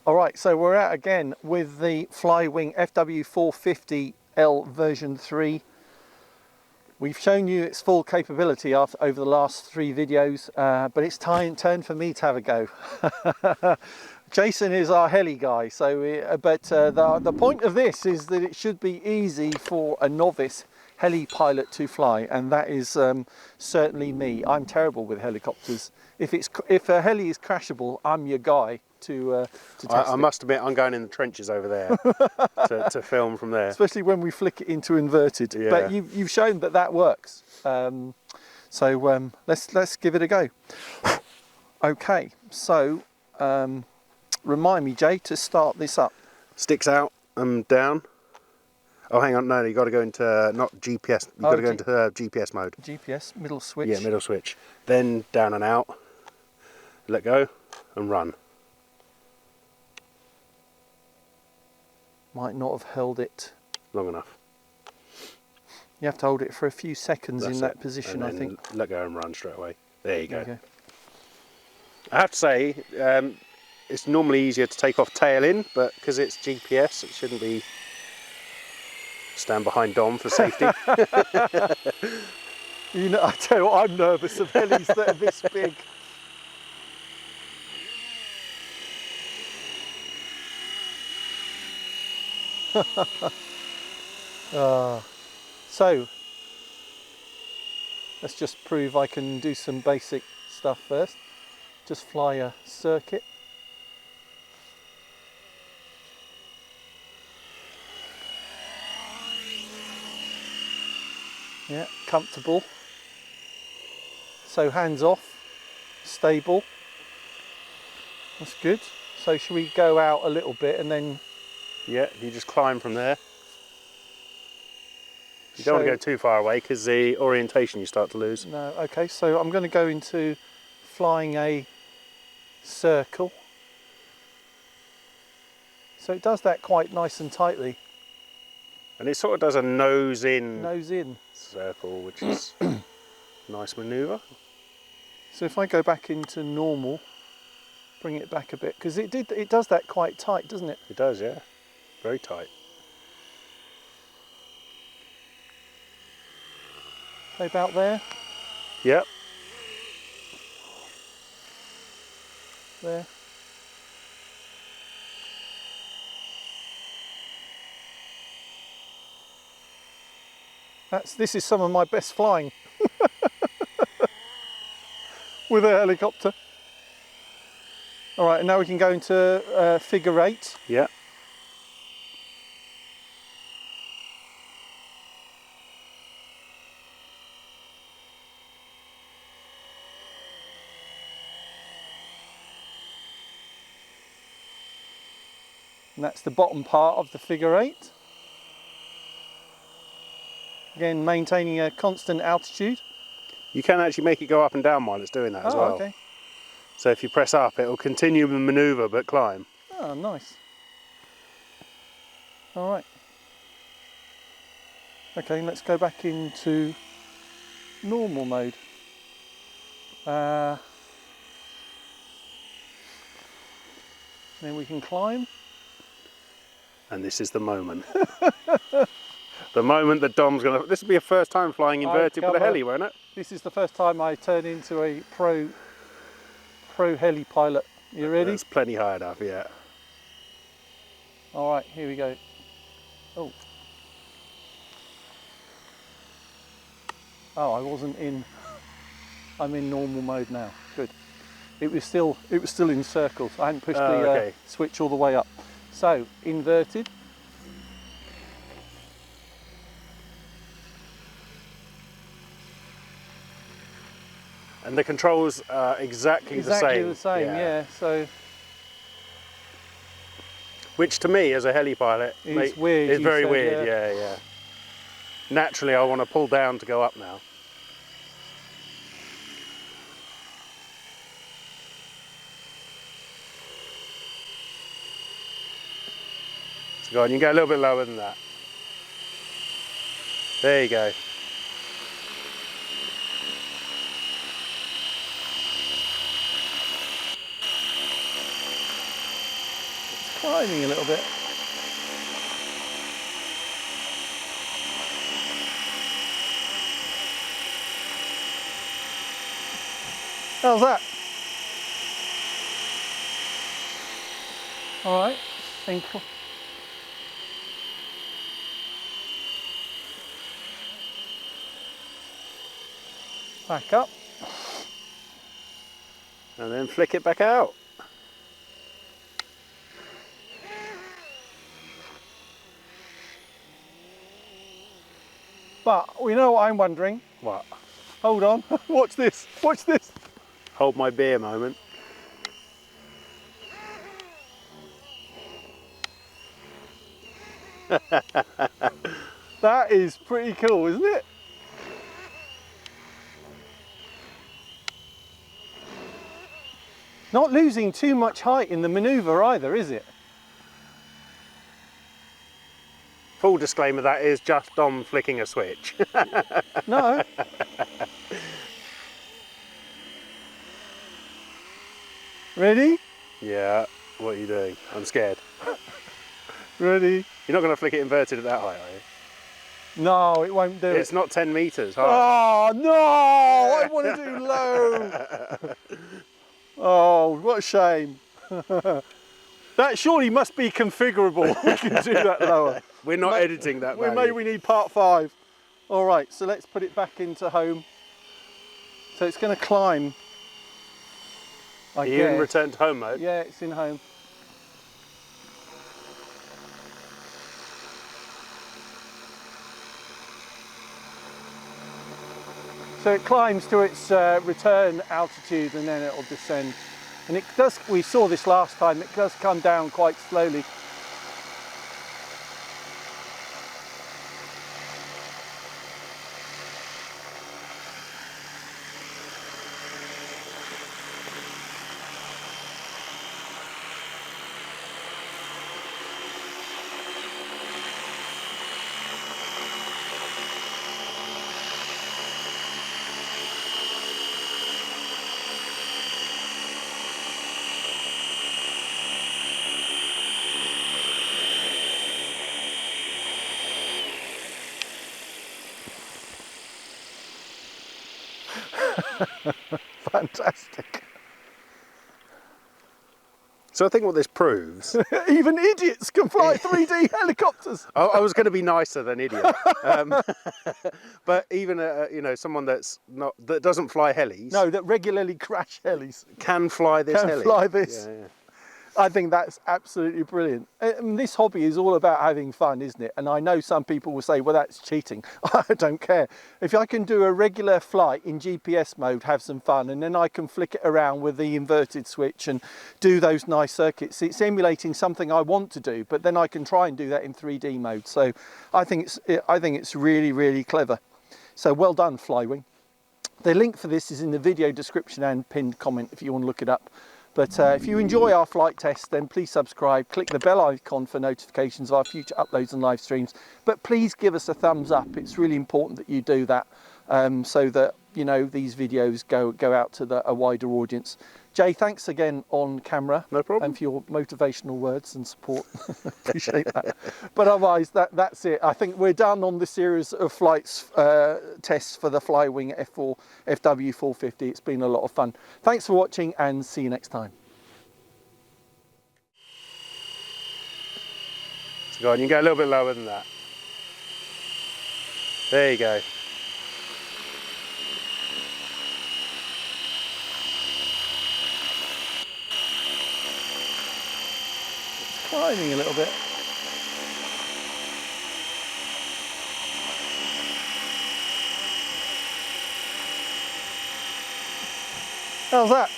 All right, so we're out again with the FlyWing FW450L version 3. We've shown you its full capability over the last 3 videos, but it's turn for me to have a go. Jason is our heli guy, so the point of this is that it should be easy for a novice heli pilot to fly, and that is certainly me. I'm terrible with helicopters. If a heli is crashable, I'm your guy to test I must admit, I'm going in the trenches over there to film from there. Especially when we flick it into inverted. Yeah. But you've shown that that works. Let's give it a go. Okay, so remind me, Jay, to start this up. Sticks out and down. Oh, hang on, no, you got to go into not GPS. You got to go into GPS mode. GPS middle switch. Yeah, middle switch. Then down and out. Let go and run. Might not have held it Long enough. You have to hold it for a few seconds That's in that it. position, and I think. Let go and run straight away. There you go. Okay. I have to say, it's normally easier to take off tail in, but because it's GPS, it shouldn't be. Stand behind Dom for safety. You know, I tell you what, I'm nervous of helis that are this big. So let's just prove I can do some basic stuff first. Just fly a circuit. Yeah, comfortable. So hands off, stable. That's good. So should we go out a little bit and then? Yeah, you just climb from there. You don't want to go too far away because the orientation you start to lose. No, okay, so I'm going to go into flying a circle. So it does that quite nice and tightly. And it sort of does a nose in circle, which is a nice manoeuvre. So if I go back into normal, bring it back a bit, because it does that quite tight, doesn't it? It does, yeah. Very tight. About there? Yep. There. This is some of my best flying with a helicopter. All right, and now we can go into figure 8. Yeah. And that's the bottom part of the figure 8. Again, maintaining a constant altitude. You can actually make it go up and down while it's doing that as well. Okay. So if you press up, it will continue the manoeuvre but climb. Oh, nice. All right. Okay, let's go back into normal mode. Then we can climb. And this is the moment. The moment that Dom's going to... This will be a first time flying inverted with a heli, won't it? This is the first time I turn into a pro heli pilot. You ready? That's plenty high enough, yeah. All right, here we go. Oh. Oh, I wasn't in... I'm in normal mode now. Good. It was still in circles. I hadn't pushed the switch all the way up. So, inverted. And the controls are exactly the same. Exactly the same, yeah. So, which to me, as a heli pilot, it's weird. It's very weird, yeah. Naturally, I want to pull down to go up now. So go on, you can go a little bit lower than that. There you go. climbing a little bit. How's that? All right, ankle. Back up. And then flick it back out. But we know what I'm wondering. What? Hold on, watch this, watch this. Hold my beer moment. That is pretty cool, isn't it? Not losing too much height in the manoeuvre either, is it? Full disclaimer, that is just Dom flicking a switch. No. Ready? Yeah, what are you doing? I'm scared. Ready? You're not going to flick it inverted at that height, are you? No, it won't do It's it. not 10 metres high. Oh no, I want to do low. Oh, what a shame. That surely must be configurable. We can do that lower. We're not editing that value. Maybe we need part 5. All right, so let's put it back into home. So it's going to climb. Are you in return to home mode? Yeah, it's in home. So it climbs to its return altitude and then it'll descend. And it does, we saw this last time, it does come down quite slowly. Fantastic. So I think what this proves... Even idiots can fly 3D helicopters. I was going to be nicer than idiot. But even you know, someone that doesn't fly helis... No, that regularly crash helis. Can fly this heli. Can fly this. Yeah. I think that's absolutely brilliant. This hobby is all about having fun, isn't it? And I know some people will say, well, that's cheating. I don't care. If I can do a regular flight in GPS mode, have some fun, and then I can flick it around with the inverted switch and do those nice circuits. It's emulating something I want to do, but then I can try and do that in 3D mode. So I think it's really, really clever. So well done, FlyWing. The link for this is in the video description and pinned comment if you want to look it up. But if you enjoy our flight test, then please subscribe, click the bell icon for notifications of our future uploads and live streams. But please give us a thumbs up. It's really important that you do that so that, you know, these videos go out to a wider audience. Jay, thanks again on camera. No problem. And for your motivational words and support. Appreciate that. But otherwise, that's it. I think we're done on the series of flights tests for the FlyWing FW450. It's been a lot of fun. Thanks for watching and see you next time. So go on, you can go a little bit lower than that. There you go. Climbing a little bit. How's that?